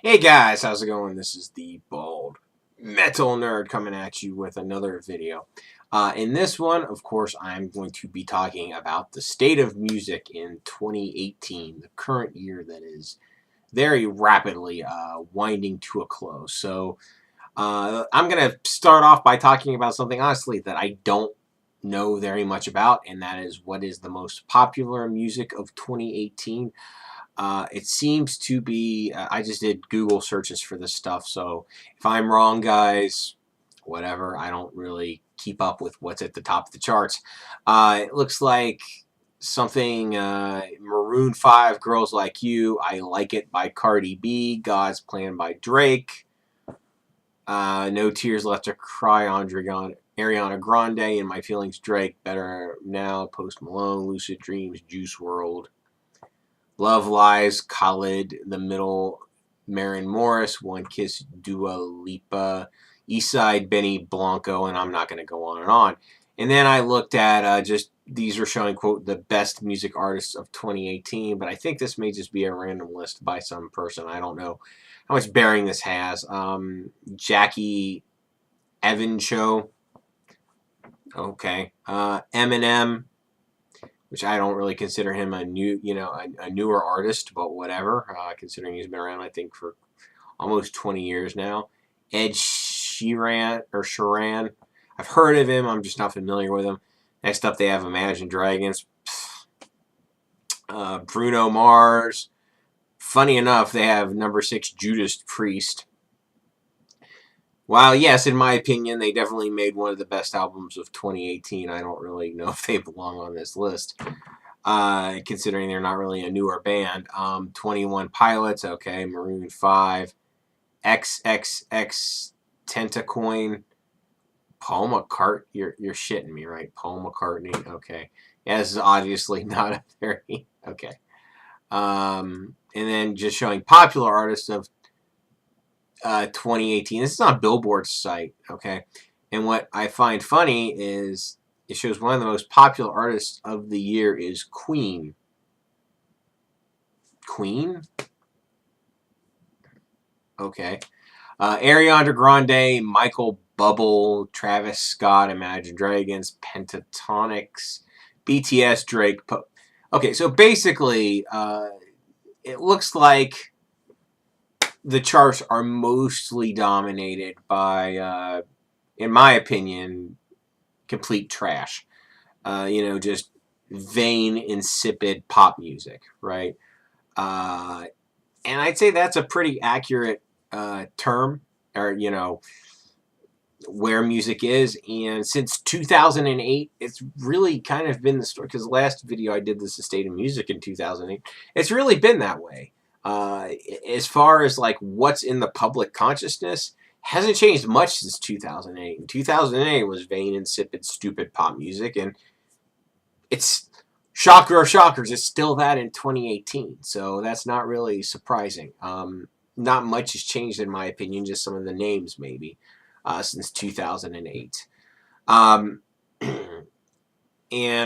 Hey guys, how's it going? This is the Bald Metal Nerd coming at you with another video. In this one, of course, I'm going to be talking about the state of music in 2018, the current year that is very rapidly winding to a close. So I'm going to start off by talking about something, honestly, that I don't know very much about, and that is what is the most popular music of 2018. It seems to be, I just did Google searches for this stuff, so if I'm wrong, guys, whatever, I don't really keep up with what's at the top of the charts. It looks like something Maroon 5, Girls Like You, I Like It by Cardi B, God's Plan by Drake, No Tears Left to Cry, Ariana Grande, and My Feelings Drake, Better Now, Post Malone, Lucid Dreams, Juice WRLD. Love Lies, Khalid, The Middle, Maren Morris, One Kiss, Dua Lipa, Eastside, Benny Blanco, and I'm not going to go on and on. And then I looked at just, these are showing, quote, the best music artists of 2018, but I think this may just be a random list by some person. I don't know how much bearing this has. Jackie Evan Show, okay. Eminem, which I don't really consider him a newer artist, but whatever, considering he's been around, I think, for almost 20 years now. Ed Sheeran, I've heard of him, I'm just not familiar with him. Next up, they have Imagine Dragons, Bruno Mars. Funny enough, they have number 6, Judas Priest. While, yes, in my opinion, they definitely made one of the best albums of 2018, I don't really know if they belong on this list. Considering they're not really a newer band. 21 Pilots, okay. Maroon 5, XXX Tentacoin, Paul McCartney. You're shitting me, right? Paul McCartney, okay. Yeah, this is obviously not a very, okay. And then just showing popular artists of 2018. This is on Billboard's site, okay. And what I find funny is it shows one of the most popular artists of the year is Queen. Queen? Okay. Ariana Grande, Michael Bublé, Travis Scott, Imagine Dragons, Pentatonix, BTS, Drake. Okay, so basically, it looks like the charts are mostly dominated by, in my opinion, complete trash. Just vain, insipid pop music, right? And I'd say that's a pretty accurate term, or where music is. And since 2008, it's really kind of been the story. Because the last video I did, this the state of music in 2008, it's really been that way. As far as like what's in the public consciousness, hasn't changed much since 2008. And 2008 was vain, insipid, stupid pop music, and it's shocker of shockers, it's still that in 2018. So that's not really surprising. Not much has changed in my opinion, just some of the names maybe since 2008. And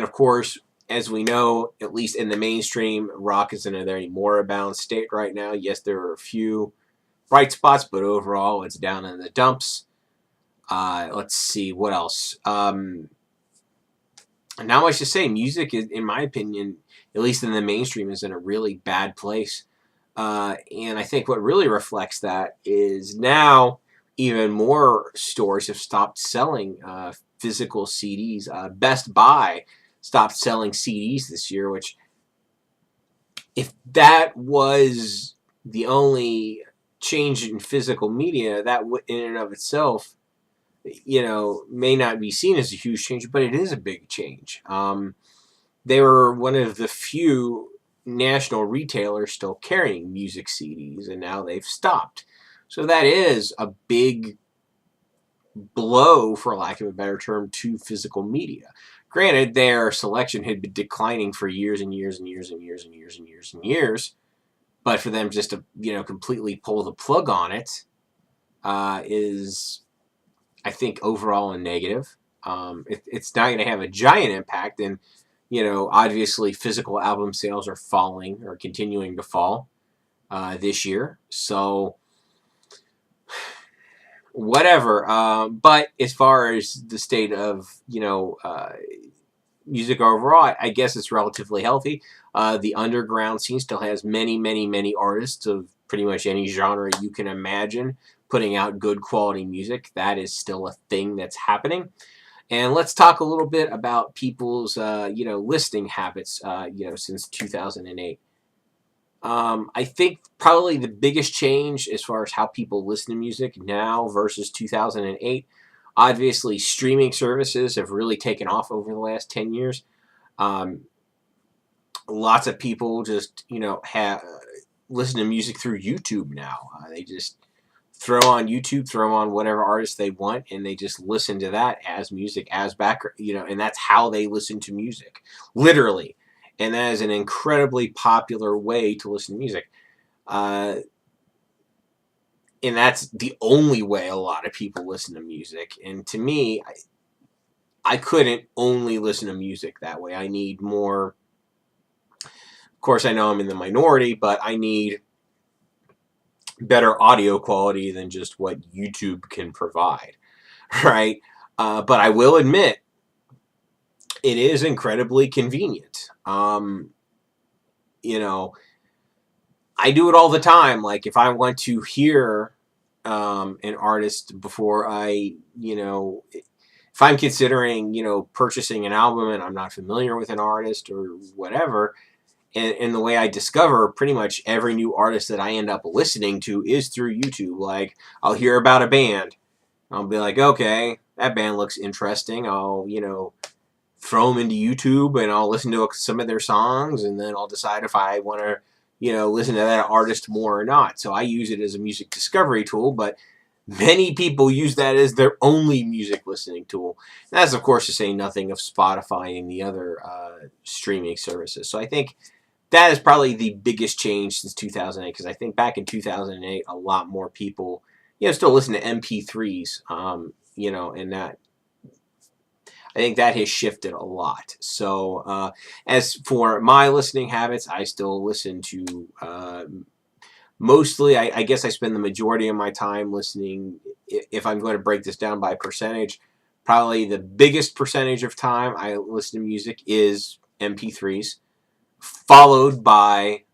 of course, as we know, at least in the mainstream, rock is in a very moribund state right now. Yes, there are a few bright spots, but overall it's down in the dumps. Let's see, what else? Not much to say. Music is, in my opinion, at least in the mainstream, is in a really bad place. And I think what really reflects that is now even more stores have stopped selling physical CDs. Best Buy stopped selling CDs this year, which, if that was the only change in physical media, that in and of itself, may not be seen as a huge change, but it is a big change. They were one of the few national retailers still carrying music CDs, and now they've stopped. So that is a big blow, for lack of a better term, to physical media. Granted, their selection had been declining for years and years and years and years and years and years and years, but for them just to completely pull the plug on it is, I think, overall a negative. It's not going to have a giant impact, and obviously physical album sales are falling or continuing to fall this year. So whatever. But as far as the state of, music overall, I guess it's relatively healthy. The underground scene still has many, many, many artists of pretty much any genre you can imagine putting out good quality music. That is still a thing that's happening. And let's talk a little bit about people's, listening habits, since 2008. I think probably the biggest change as far as how people listen to music now versus 2008, obviously streaming services have really taken off over the last 10 years. Um, Lots of people just, listen to music through YouTube now. They just throw on YouTube, throw on whatever artist they want, and they just listen to that as music, as background, and that's how they listen to music, literally. And that is an incredibly popular way to listen to music. Uh, and that's the only way a lot of people listen to music. And to me, I couldn't only listen to music that way. I need more. Of course, I know I'm in the minority, but I need better audio quality than just what YouTube can provide, right? But I will admit, it is incredibly convenient. I do it all the time. Like if I want to hear an artist before if I'm considering, purchasing an album and I'm not familiar with an artist or whatever, and the way I discover pretty much every new artist that I end up listening to is through YouTube. Like I'll hear about a band, I'll be like, okay, that band looks interesting. I'll, throw them into YouTube and I'll listen to some of their songs, and then I'll decide if I want to, listen to that artist more or not. So I use it as a music discovery tool, but many people use that as their only music listening tool. And that's, of course, to say nothing of Spotify and the other streaming services. So I think that is probably the biggest change since 2008, because I think back in 2008, a lot more people, still listen to MP3s, and that I think that has shifted a lot. So as for my listening habits, I still listen to mostly, I guess I spend the majority of my time listening, if I'm going to break this down by percentage, probably the biggest percentage of time I listen to music is MP3s, followed by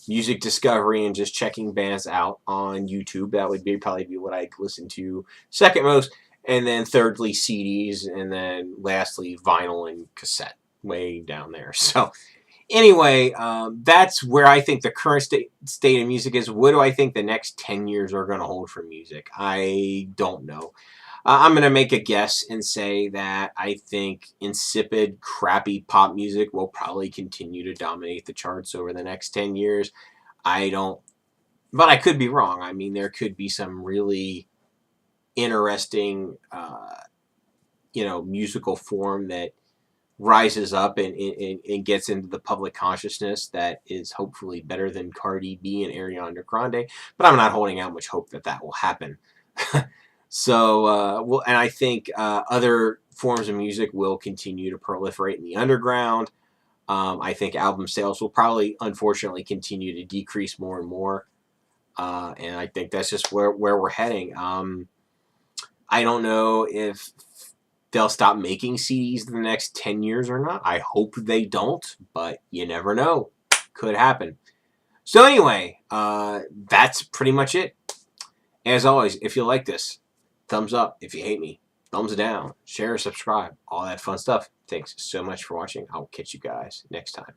music discovery and just checking bands out on YouTube. That would probably be what I listen to second most. And then thirdly, CDs, and then lastly, vinyl and cassette, way down there. So anyway, that's where I think the current state of music is. What do I think the next 10 years are going to hold for music? I don't know. I'm going to make a guess and say that I think insipid, crappy pop music will probably continue to dominate the charts over the next 10 years. But I could be wrong. I mean, there could be some really interesting, musical form that rises up and gets into the public consciousness that is hopefully better than Cardi B and Ariana Grande. But I'm not holding out much hope that will happen. So, and I think other forms of music will continue to proliferate in the underground. I think album sales will probably, unfortunately, continue to decrease more and more. And I think that's just where we're heading. I don't know if they'll stop making CDs in the next 10 years or not. I hope they don't, but you never know. Could happen. So anyway, that's pretty much it. As always, if you like this, thumbs up. If you hate me, thumbs down. Share, subscribe, all that fun stuff. Thanks so much for watching. I'll catch you guys next time.